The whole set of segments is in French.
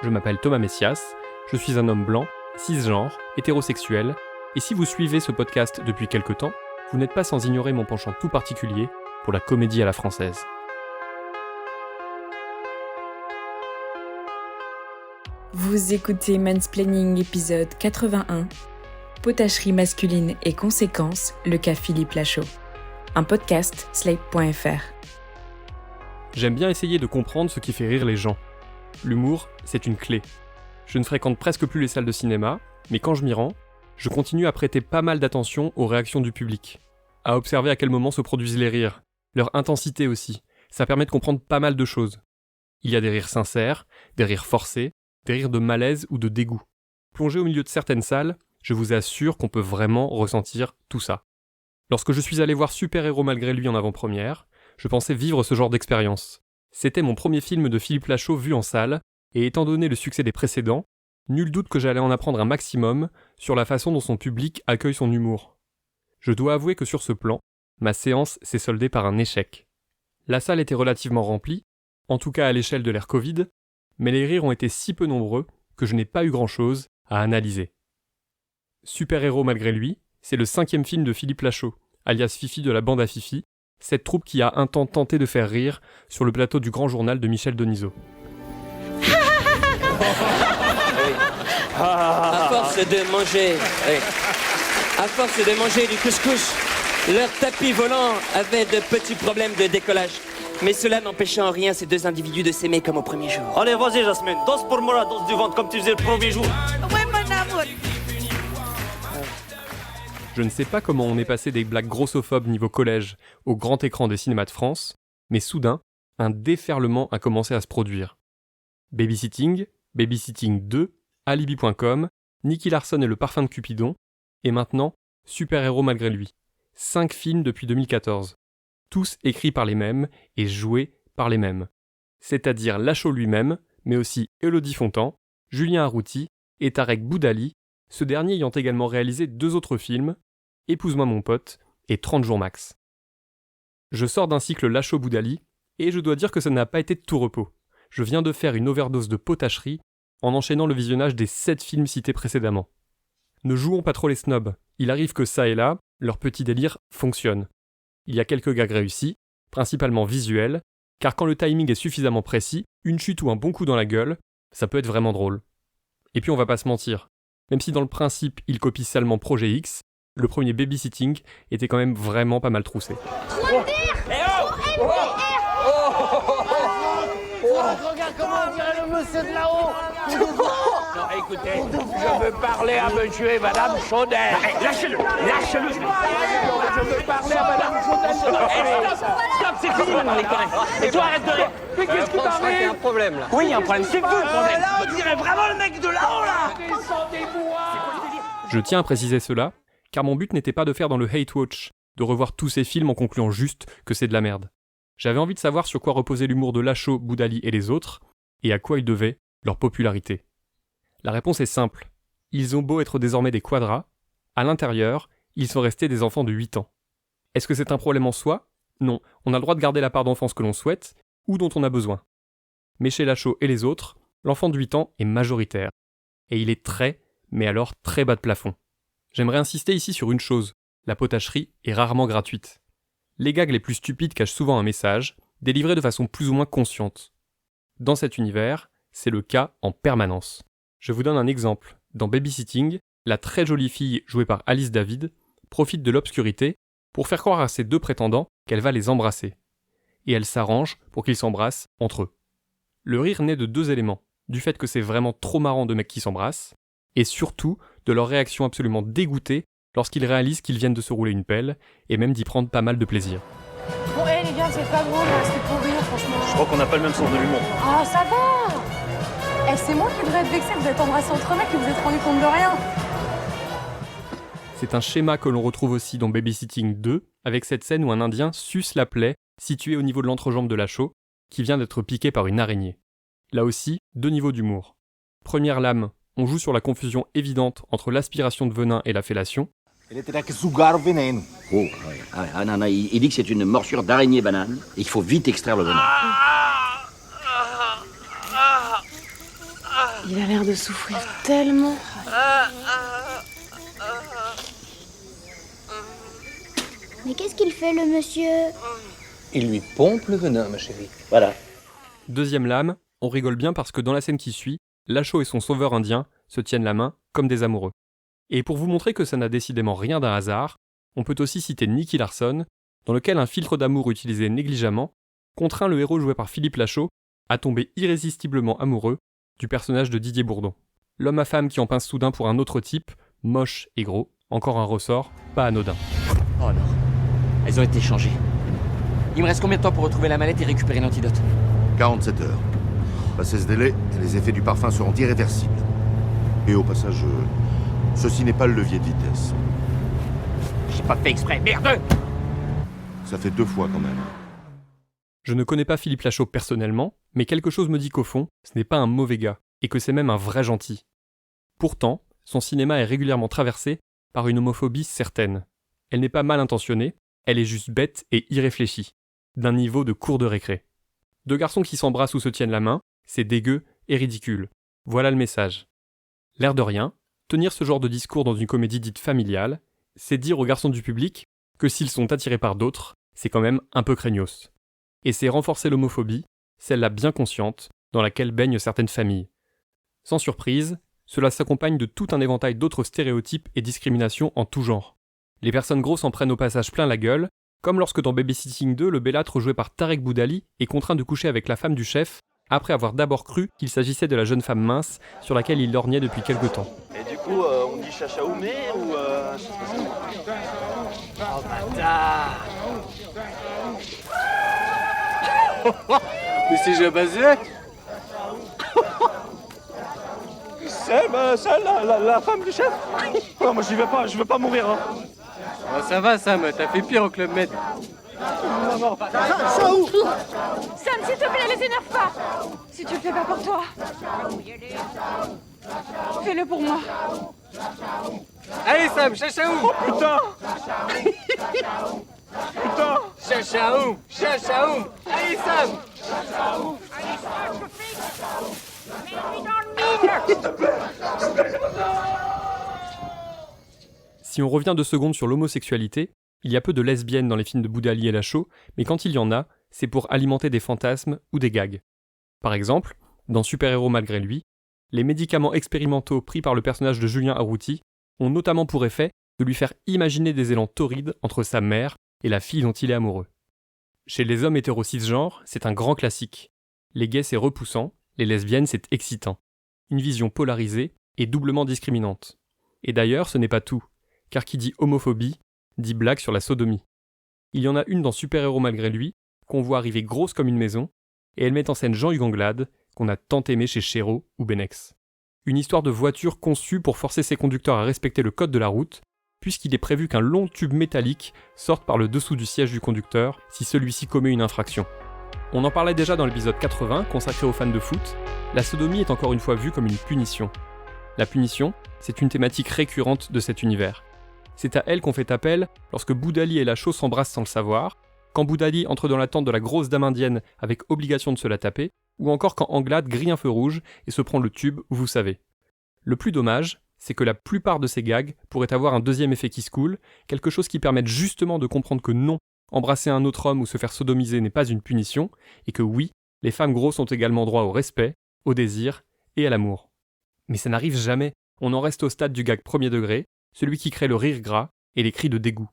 Je m'appelle Thomas Messias, je suis un homme blanc, cisgenre, hétérosexuel, et si vous suivez ce podcast depuis quelque temps, vous n'êtes pas sans ignorer mon penchant tout particulier pour la comédie à la française. Vous écoutez Mansplaining épisode 81, Potacherie masculine et conséquences, le cas Philippe Lachaud. Un podcast Slate.fr. J'aime bien essayer de comprendre ce qui fait rire les gens. L'humour, c'est une clé. Je ne fréquente presque plus les salles de cinéma, mais quand je m'y rends, je continue à prêter pas mal d'attention aux réactions du public, à observer à quel moment se produisent les rires, leur intensité aussi. Ça permet de comprendre pas mal de choses. Il y a des rires sincères, des rires forcés, des rires de malaise ou de dégoût. Plongé au milieu de certaines salles, je vous assure qu'on peut vraiment ressentir tout ça. Lorsque je suis allé voir Super Héros malgré lui en avant-première, je pensais vivre ce genre d'expérience. C'était mon premier film de Philippe Lachaud vu en salle, et étant donné le succès des précédents, nul doute que j'allais en apprendre un maximum sur la façon dont son public accueille son humour. Je dois avouer que sur ce plan, ma séance s'est soldée par un échec. La salle était relativement remplie, en tout cas à l'échelle de l'ère Covid, mais les rires ont été si peu nombreux que je n'ai pas eu grand-chose à analyser. Super Héros malgré lui, c'est le 5e film de Philippe Lachaud, alias Fifi de la bande à Fifi, cette troupe qui a un temps tenté de faire rire sur le plateau du Grand Journal de Michel Denisot. À force de manger du couscous, leur tapis volant avait de petits problèmes de décollage. Mais cela n'empêchait en rien ces deux individus de s'aimer comme au premier jour. Allez, vas-y, Jasmine, danse pour moi la danse du ventre comme tu faisais le premier jour. Oui, mon amour. Je ne sais pas comment on est passé des blagues grossophobes niveau collège au grand écran des cinémas de France, mais soudain, un déferlement a commencé à se produire. Babysitting, Babysitting 2, Alibi.com, Nicky Larson et le parfum de Cupidon, et maintenant, Super Héros malgré lui. 5 films depuis 2014. Tous écrits par les mêmes et joués par les mêmes. C'est-à-dire Lachaud lui-même, mais aussi Élodie Fontan, Julien Arrouti et Tarek Boudali, ce dernier ayant également réalisé 2 autres films, Épouse-moi mon pote et 30 jours max. Je sors d'un cycle Lachaud-Boudali, et je dois dire que ça n'a pas été de tout repos. Je viens de faire une overdose de potacherie en enchaînant le visionnage des 7 films cités précédemment. Ne jouons pas trop les snobs, il arrive que ça et là, leur petit délire fonctionne. Il y a quelques gags réussis, principalement visuels, car quand le timing est suffisamment précis, une chute ou un bon coup dans la gueule, ça peut être vraiment drôle. Et puis on va pas se mentir, même si dans le principe il copie salement Projet X, le premier Babysitting était quand même vraiment pas mal troussé. Regarde comment on dirait le monsieur de là-haut. Non, écoutez, je veux parler à monsieur et madame Chaudel. Lâchez-le. Je veux parler à madame Chaudel. Stop, c'est fini maintenant les conneries. Et toi, arrête de rire. Mais qu'est-ce qui t'arrive? Il y a un problème là. Oui, il y a un problème, c'est vous le problème. Là, on dirait vraiment le mec de là-haut là. Descendez-moi. Je tiens à préciser cela, car mon but n'était pas de faire dans le hate watch, de revoir tous ces films en concluant juste que c'est de la merde. J'avais envie de savoir sur quoi reposait l'humour de Lachaud, Boudali et les autres, et à quoi ils devaient leur popularité. La réponse est simple. Ils ont beau être désormais des quadras, à l'intérieur, ils sont restés des enfants de 8 ans. Est-ce que c'est un problème en soi? Non, on a le droit de garder la part d'enfance que l'on souhaite, ou dont on a besoin. Mais chez Lachaud et les autres, l'enfant de 8 ans est majoritaire. Et il est très, mais alors très bas de plafond. J'aimerais insister ici sur une chose, la potacherie est rarement gratuite. Les gags les plus stupides cachent souvent un message, délivré de façon plus ou moins consciente. Dans cet univers, c'est le cas en permanence. Je vous donne un exemple. Dans Babysitting, la très jolie fille jouée par Alice David profite de l'obscurité pour faire croire à ses 2 prétendants qu'elle va les embrasser. Et elle s'arrange pour qu'ils s'embrassent entre eux. Le rire naît de 2 éléments, du fait que c'est vraiment trop marrant de mecs qui s'embrassent, et surtout de leur réaction absolument dégoûtée lorsqu'ils réalisent qu'ils viennent de se rouler une pelle, et même d'y prendre pas mal de plaisir. Bon, les gars, c'est pas drôle, c'était pour rire, franchement. Je crois qu'on n'a pas le même sens de l'humour. Ah, ça va. C'est moi qui devrais être vexée, vous êtes embrassés entre mecs et vous êtes rendu compte de rien. C'est un schéma que l'on retrouve aussi dans Babysitting 2, avec cette scène où un Indien suce la plaie située au niveau de l'entrejambe de Lachaud, qui vient d'être piqué par une araignée. Là aussi, 2 niveaux d'humour. Première lame, on joue sur la confusion évidente entre l'aspiration de venin et la fellation. Oh, non, il dit que c'est une morsure d'araignée banane et qu'il faut vite extraire le venin. Il a l'air de souffrir tellement. Mais qu'est-ce qu'il fait, le monsieur? Il lui pompe le venin, ma chérie. Voilà. Deuxième lame, on rigole bien parce que dans la scène qui suit, Lachaud et son sauveur indien se tiennent la main comme des amoureux. Et pour vous montrer que ça n'a décidément rien d'un hasard, on peut aussi citer Nicky Larson, dans lequel un filtre d'amour utilisé négligemment contraint le héros joué par Philippe Lachaud à tomber irrésistiblement amoureux du personnage de Didier Bourdon. L'homme à femme qui en pince soudain pour un autre type, moche et gros, encore un ressort, pas anodin. Oh non, elles ont été changées. Il me reste combien de temps pour retrouver la mallette et récupérer l'antidote? 47 heures. Passé ce délai, les effets du parfum seront irréversibles. Et au passage, ceci n'est pas le levier de vitesse. J'ai pas fait exprès, merde! Ça fait 2 fois quand même. Je ne connais pas Philippe Lachaud personnellement, mais quelque chose me dit qu'au fond, ce n'est pas un mauvais gars, et que c'est même un vrai gentil. Pourtant, son cinéma est régulièrement traversé par une homophobie certaine. Elle n'est pas mal intentionnée, elle est juste bête et irréfléchie, d'un niveau de cour de récré. Deux garçons qui s'embrassent ou se tiennent la main, c'est dégueu et ridicule. Voilà le message. L'air de rien, tenir ce genre de discours dans une comédie dite familiale, c'est dire aux garçons du public que s'ils sont attirés par d'autres, c'est quand même un peu craignos. Et c'est renforcer l'homophobie, celle-là bien consciente, dans laquelle baignent certaines familles. Sans surprise, cela s'accompagne de tout un éventail d'autres stéréotypes et discriminations en tout genre. Les personnes grosses en prennent au passage plein la gueule, comme lorsque dans Babysitting 2, le bellâtre joué par Tarek Boudali est contraint de coucher avec la femme du chef, après avoir d'abord cru qu'il s'agissait de la jeune femme mince sur laquelle il lorgnait depuis quelque temps. Et du coup, on dit chachaoumé ou Oh bâtard. Mais c'est Jabazek. C'est la femme du chef. Non, moi j'y vais pas, je veux pas mourir. Hein. Oh, ça va, Sam, t'as fait pire au Club Med. Sam, s'il te plaît, les énerve pas. Si tu le fais pas pour toi, fais-le pour moi. Allez, Sam, chachaou. Oh putain. Putain. Chachaou, chachaou. Allez, Sam. Si on revient 2 secondes sur l'homosexualité, il y a peu de lesbiennes dans les films de Boudali et Lachaud, mais quand il y en a, c'est pour alimenter des fantasmes ou des gags. Par exemple, dans Super-héros malgré lui, les médicaments expérimentaux pris par le personnage de Julien Arrouti ont notamment pour effet de lui faire imaginer des élans torrides entre sa mère et la fille dont il est amoureux. Chez les hommes hétéros cisgenres, c'est un grand classique. Les gays c'est repoussant, les lesbiennes c'est excitant. Une vision polarisée et doublement discriminante. Et d'ailleurs, ce n'est pas tout, car qui dit homophobie, dit blague sur la sodomie. Il y en a une dans Super-héros malgré lui, qu'on voit arriver grosse comme une maison, et elle met en scène Jean-Hugues Anglade, qu'on a tant aimé chez Chéreau ou Benex. Une histoire de voiture conçue pour forcer ses conducteurs à respecter le code de la route, puisqu'il est prévu qu'un long tube métallique sorte par le dessous du siège du conducteur si celui-ci commet une infraction. On en parlait déjà dans l'épisode 80, consacré aux fans de foot, la sodomie est encore une fois vue comme une punition. La punition, c'est une thématique récurrente de cet univers. C'est à elle qu'on fait appel lorsque Boudali et Lachaud s'embrassent sans le savoir, quand Boudali entre dans la tente de la grosse dame indienne avec obligation de se la taper, ou encore quand Anglade grille un feu rouge et se prend le tube, vous savez. Le plus dommage, c'est que la plupart de ces gags pourraient avoir un deuxième effet qui se coule, quelque chose qui permette justement de comprendre que non, embrasser un autre homme ou se faire sodomiser n'est pas une punition, et que oui, les femmes grosses ont également droit au respect, au désir et à l'amour. Mais ça n'arrive jamais, on en reste au stade du gag premier degré, celui qui crée le rire gras et les cris de dégoût.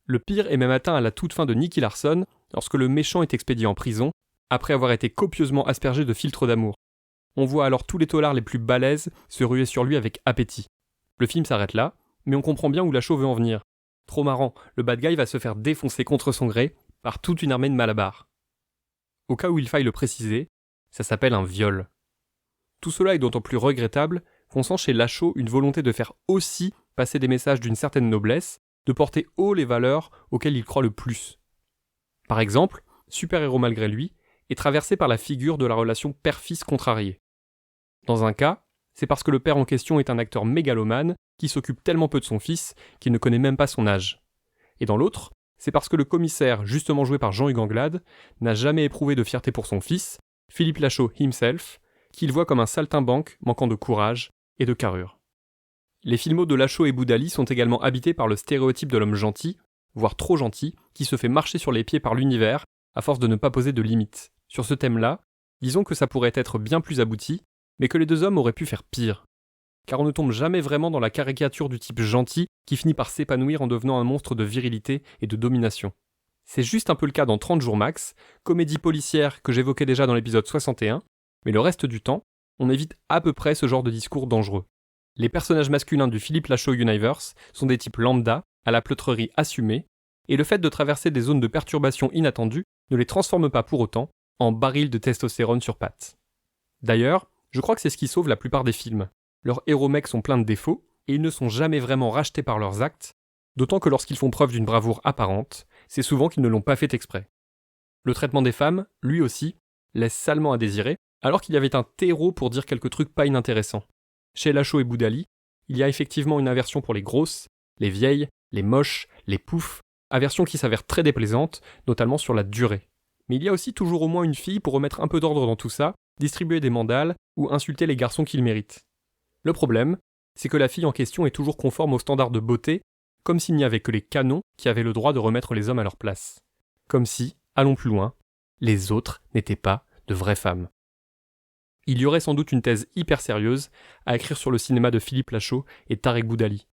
Le pire est même atteint à la toute fin de Nicky Larson, lorsque le méchant est expédié en prison, après avoir été copieusement aspergé de filtres d'amour. On voit alors tous les taulards les plus balèzes se ruer sur lui avec appétit. Le film s'arrête là, mais on comprend bien où Lachaud veut en venir. Trop marrant, le bad guy va se faire défoncer contre son gré par toute une armée de malabars. Au cas où il faille le préciser, ça s'appelle un viol. Tout cela est d'autant plus regrettable qu'on sent chez Lachaud une volonté de faire aussi passer des messages d'une certaine noblesse, de porter haut les valeurs auxquelles il croit le plus. Par exemple, Super-héros malgré lui est traversé par la figure de la relation père-fils contrariée. Dans un cas, c'est parce que le père en question est un acteur mégalomane qui s'occupe tellement peu de son fils qu'il ne connaît même pas son âge. Et dans l'autre, c'est parce que le commissaire, justement joué par Jean-Hugues Anglade, n'a jamais éprouvé de fierté pour son fils, Philippe Lachaud himself, qu'il voit comme un saltimbanque manquant de courage et de carrure. Les filmos de Lachaud et Boudali sont également habités par le stéréotype de l'homme gentil, voire trop gentil, qui se fait marcher sur les pieds par l'univers à force de ne pas poser de limites. Sur ce thème-là, disons que ça pourrait être bien plus abouti, mais que les deux hommes auraient pu faire pire. Car on ne tombe jamais vraiment dans la caricature du type gentil qui finit par s'épanouir en devenant un monstre de virilité et de domination. C'est juste un peu le cas dans 30 jours max, comédie policière que j'évoquais déjà dans l'épisode 61, mais le reste du temps, on évite à peu près ce genre de discours dangereux. Les personnages masculins du Philippe Lachaud Universe sont des types lambda, à la pleutrerie assumée, et le fait de traverser des zones de perturbation inattendues ne les transforme pas pour autant en barils de testostérone sur pattes. D'ailleurs, je crois que c'est ce qui sauve la plupart des films. Leurs héros mecs sont pleins de défauts, et ils ne sont jamais vraiment rachetés par leurs actes, d'autant que lorsqu'ils font preuve d'une bravoure apparente, c'est souvent qu'ils ne l'ont pas fait exprès. Le traitement des femmes, lui aussi, laisse salement à désirer, alors qu'il y avait un terreau pour dire quelques trucs pas inintéressants. Chez Lachaud et Boudali, il y a effectivement une aversion pour les grosses, les vieilles, les moches, les poufs, aversion qui s'avère très déplaisante, notamment sur la durée. Mais il y a aussi toujours au moins une fille pour remettre un peu d'ordre dans tout ça, distribuer des mandales ou insulter les garçons qui le méritent. Le problème, c'est que la fille en question est toujours conforme aux standards de beauté, comme s'il n'y avait que les canons qui avaient le droit de remettre les hommes à leur place. Comme si, allons plus loin, les autres n'étaient pas de vraies femmes. Il y aurait sans doute une thèse hyper sérieuse à écrire sur le cinéma de Philippe Lachaud et Tarek Boudali.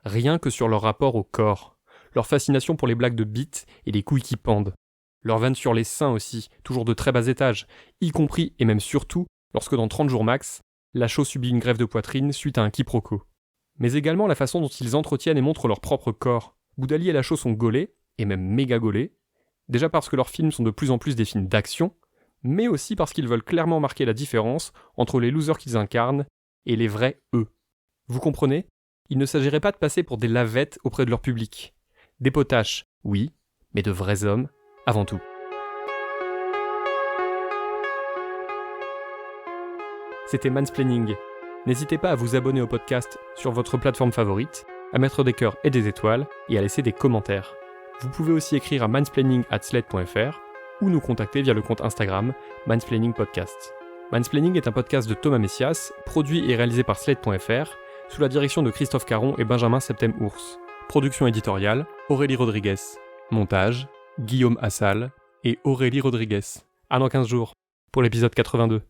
Rien que sur leur rapport au corps, leur fascination pour les blagues de bites et les couilles qui pendent, leur vanne sur les seins aussi, toujours de très bas étage, y compris et même surtout lorsque dans 30 jours max, Lachaud subit une greffe de poitrine suite à un quiproquo. Mais également la façon dont ils entretiennent et montrent leur propre corps. Boudali et Lachaud sont gaulés, et même méga gaulés, déjà parce que leurs films sont de plus en plus des films d'action, mais aussi parce qu'ils veulent clairement marquer la différence entre les losers qu'ils incarnent et les vrais eux. Vous comprenez ? Il ne s'agirait pas de passer pour des lavettes auprès de leur public. Des potaches, oui, mais de vrais hommes avant tout. C'était Mansplaining. N'hésitez pas à vous abonner au podcast sur votre plateforme favorite, à mettre des cœurs et des étoiles et à laisser des commentaires. Vous pouvez aussi écrire à mansplaining@slate.fr ou nous contacter via le compte Instagram Mansplaining Podcast. Mansplaining est un podcast de Thomas Messias, produit et réalisé par Slate.fr, sous la direction de Christophe Caron et Benjamin Septem-Ours. Production éditoriale, Aurélie Rodriguez. Montage, Guillaume Assal et Aurélie Rodriguez. À dans 15 jours, pour l'épisode 82.